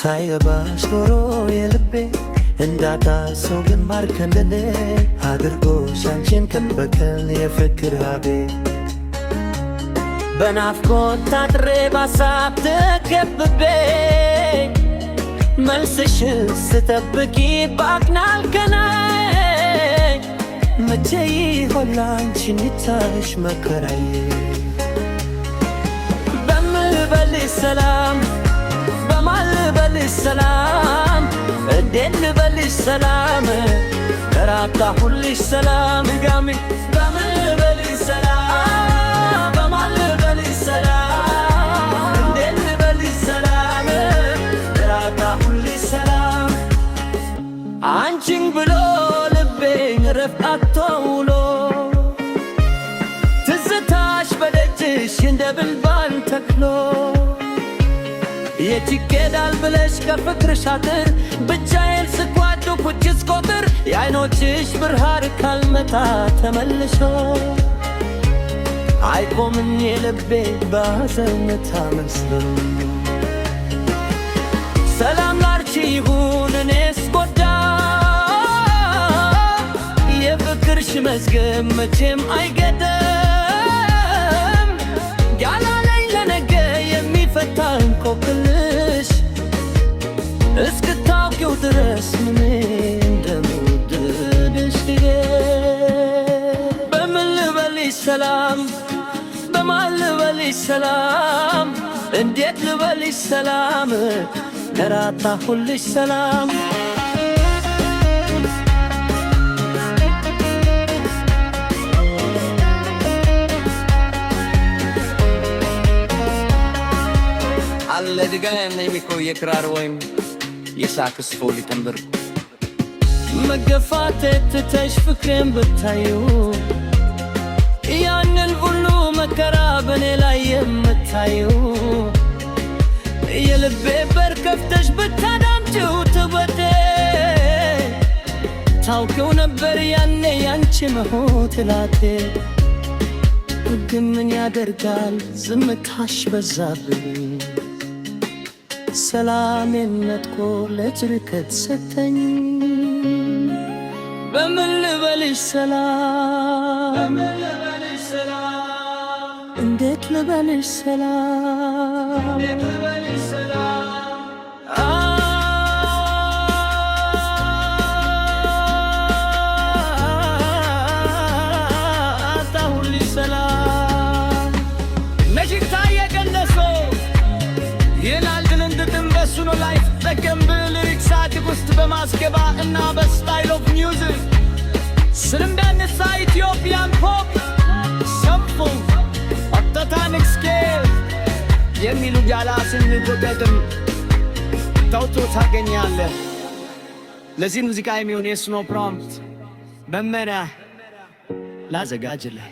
ሳይገባሽ ኖሮ የልቤ እንዳጣሰው ግን ማርከንደኔ አድርጎሽ አንቺን ቀን በቀን የፍቅር ሀቤ በናፍቆት ታጥሬ ባሳብ ተከብቤ መልስሽን ስጠብቂ ባክናል ቀናይ መቼ ይሆን ላንቺን ይታይሽ መከራዬ በምን ልበልሽ ሰላም በማን ልበልሽ ሰላም እንዴት ልበልሽ ሰላም ተራታሁልሽ ሰላም ጋሚ በምን ልበልሽ ሰላም በማን ልበልሽ ሰላም እንዴት ልበልሽ ሰላም ተራታሁልሽ ሰላም አንቺን ብሎ ልቤን ረፍት አጥቶ ውሎ ትዝታሽ በደጅሽ እንደ ብልባል ተክሎ የት ይኬዳል ብለሽ ከፍቅርሽ አጥር ብቻዬን ስጓዱ ቁጭ ስቆጥር የዓይኖችሽ ብርሃን ካልመጣ ተመልሶ አይቆምም የልቤ በሐዘን ተመስሎ ሰላም ላንቺ ይሁን እኔስ ጎዳ የፍቅርሽ መዝገብ መቼም አይገደም ያላለኝ ለነገ የሚፈታ እንቆቅልሽ እስክታውቂው ድረስ ምን እንደምወድሽ በምን ልበልሽ ሰላም በማን ልበልሽ ሰላም እንዴት ልበልሽ ሰላም ተራታሁልሽ ሰላም ለድጋም የሚቆይ የክራር ወይም የሳክስፎን ሊቀንበር መገፋቴን ትተሽ ፍቅሬን ብታዩ ያንን ሁሉ መከራ በኔ ላይ የምታዩ የልቤ በር ከፍተሽ ብታዳምጪው ትበቴ ታውቂው ነበር ያኔ ያንቺ መሆን ትላቴ ግን ምን ያደርጋል ዝምታሽ በዛብኝ ሰላሜን ነጥቆ ለጭርቀት ሰጠኝ በምን ልበልሽ ሰላም እንዴት ልበልሽ ሰላም አጣሁልሽ ሰላም ነሽታ የቀለሶ ይላል በሱ ነው ላይፍ ጠቀም ብልሪክ ሳቲክ ውስጥ በማስገባ እና በስታይል ኦፍ ሚውዚክ ስልምዳንሳ ኢትዮጵያን ፖፕ ሰምፉ ኦክታታኒክ ስኬል የሚሉ ጃላስን በገጥም ተውቶ ታገኛለህ። ለዚህ ሙዚቃ የሚሆን የስኖ ፕሮምፕት መመሪያ ላዘጋጅልህ